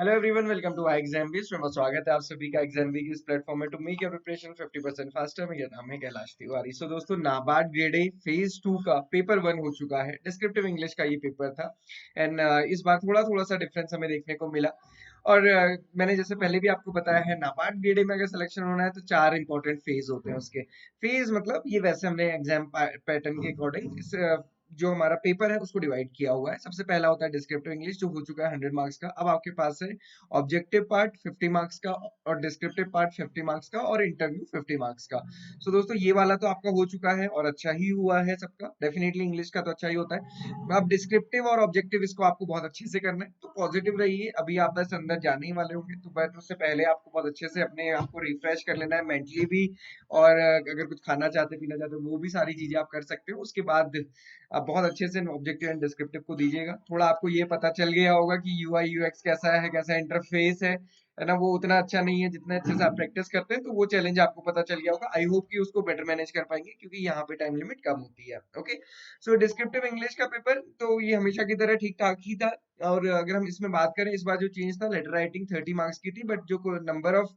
Hello everyone, welcome to exam based में स्वागत है आप सभी का एग्जाम की इस प्लेटफॉर्म में to make your preparation 50% faster. मेरा नाम है कैलाश तिवारी। सो दोस्तों, नाबार्ड ग्रेड ए फेज 2 का पेपर 1 हो चुका है। डिस्क्रिप्टिव इंग्लिश का ये पेपर था एंड इस बार थोड़ा थोड़ा सा डिफरेंस हमें देखने को मिला। और मैंने जैसे पहले भी आपको बताया है, नाबार्ड ग्रेड ए में अगर सिलेक्शन होना है तो 4 इंपॉर्टेंट फेज होते हैं उसके। फेज मतलब ये वैसे हमने एग्जाम पैटर्न के अकॉर्डिंग इस जो हमारा पेपर है उसको डिवाइड किया हुआ है। सबसे पहला होता है डिस्क्रिप्टिव इंग्लिश, जो हो चुका है 100 मार्क्स का। अब आपके पास है ऑब्जेक्टिव पार्ट 50 मार्क्स का, और डिस्क्रिप्टिव पार्ट 50 मार्क्स का, और इंटरव्यू 50 मार्क्स का। सो दोस्तों, ये वाला तो आपका हो चुका है और अच्छा ही हुआ है सबका। डेफिनेटली इंग्लिश का तो अच्छा ही होता है। अब डिस्क्रिप्टिव और ऑब्जेक्टिव इसको आपको बहुत अच्छे से करना है, तो पॉजिटिव रहिए। अभी आप बस अंदर जाने ही वाले होंगे, तो बस उससे पहले आपको बहुत अच्छे से अपने आप को रिफ्रेश कर लेना है मेंटली भी। और अगर कुछ खाना चाहते पीना चाहते वो भी सारी चीजें आप कर सकते हो। उसके बाद आप बहुत अच्छे से ऑब्जेक्टिव एंड डिस्क्रिप्टिव को दीजिएगा। थोड़ा आपको ये पता चल गया होगा कि यूआई यूएक्स कैसा है, कैसा इंटरफेस है ना, वो उतना अच्छा नहीं है जितने अच्छे से आप प्रैक्टिस करते हैं। तो वो चैलेंज आपको पता चल गया होगा। आई होप कि उसको बेटर मैनेज कर पाएंगे, क्योंकि यहाँ पे टाइम लिमिट कम होती है। ओके, सो डिस्क्रिप्टिव इंग्लिश का पेपर तो ये हमेशा की तरह ठीक ठाक ही था। और अगर हम इसमें बात करें, इस बार जो चेंज था, लेटर राइटिंग 30 मार्क्स की थी, बट जो नंबर ऑफ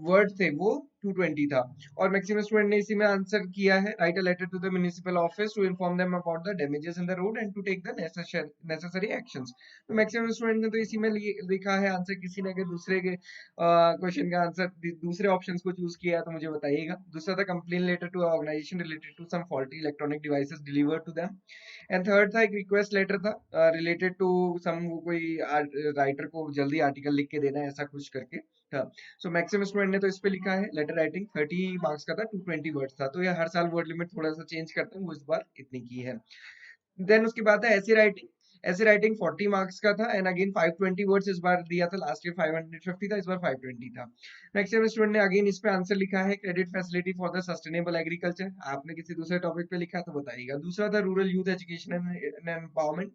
वर्ड थे वो 220 था। और मैक्सिमम स्टूडेंट ने इसी में आंसर किया है, write a letter to the municipal office to inform them about the damages in the road and to take the necessary actions. तो मैक्सिमम स्टूडेंट ने तो इसी में लिखा है आंसर। किसी ने अगर दूसरे के क्वेश्चन का आंसर दूसरे ऑप्शंस को चूज किया है तो मुझे बताइएगा। दूसरा था complain letter to organisation related to some faulty electronic devices delivered to them. And third था एक रिक्वेस्ट लेटर था रिलेटेड टू सम, कोई राइटर को जल्दी आर्टिकल लिख के देना है, ऐसा कुछ करके था। सो मैक्सिमम स्टूडेंट ने तो इस पे लिखा है। लेटर राइटिंग 30 मार्क्स का था, 220 वर्ड्स था। तो ये हर साल वर्ड लिमिट थोड़ा सा चेंज करते हैं, वो इस बार इतनी की है। देन उसके बाद है ऐसी राइटिंग। ऐसे राइटिंग 40 मार्क्स का था एंड अगेन 520 वर्ड्स इस बार दिया था। लास्ट ईयर 550 था, इस बार 520 था। मैक्सिमम स्टूडेंट ने अगेन इस पे आंसर लिखा है, credit facility for the sustainable agriculture. आपने किसी दूसरे टॉपिक पे लिखा तो बताइएगा। दूसरा था rural youth education and empowerment,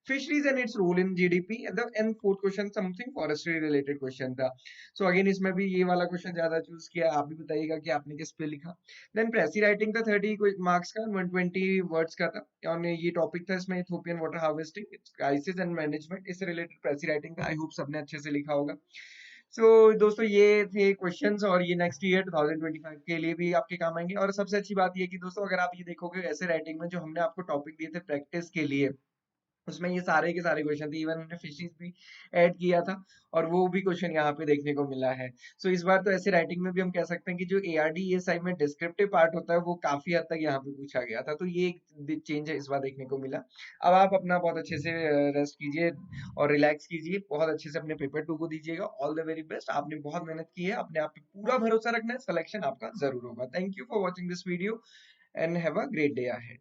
fisheries and its role in GDP, and fourth question something forestry related question था। So again इसमें भी ये वाला क्वेश्चन ज्यादा चूज किया। आप भी बताइएगा कि आपने किस पे लिखा। देन प्रेसी राइटिंग का 30 मार्क्स का, 120 वर्ड्स का था। और ये टॉपिक था इसमें Ethiopian water harvesting, crisis and management, इससे रिलेटेड प्रेसी राइटिंग था। आई होप सबने अच्छे से लिखा होगा। सो दोस्तों, ये थे क्वेश्चंस, और ये नेक्स्ट ईयर 2025 के लिए भी आपके काम आएंगे। और सबसे अच्छी बात ये कि दोस्तों, अगर आप ये देखोगे ऐसे राइटिंग में जो हमने आपको टॉपिक दिए थे प्रैक्टिस के लिए, उसमें ये सारे के सारे क्वेश्चन थे। इवन हमने फिशिंग भी ऐड किया था, और वो भी क्वेश्चन यहाँ पे देखने को मिला है। सो इस बार तो ऐसे राइटिंग में भी हम कह सकते हैं कि जो ARDESI में डिस्क्रिप्टिव पार्ट होता है वो काफी हद तक यहाँ पे पूछा गया था। तो ये एक चेंज है इस बार देखने को मिला। अब आप अपना बहुत अच्छे से रेस्ट कीजिए और रिलैक्स कीजिए। बहुत अच्छे से अपने पेपर 2 को दीजिएगा। All the very best. आपने बहुत मेहनत की है, अपने आप पे पूरा भरोसा रखना है, सिलेक्शन आपका जरूर होगा। Thank you for watching this video and have a great day ahead.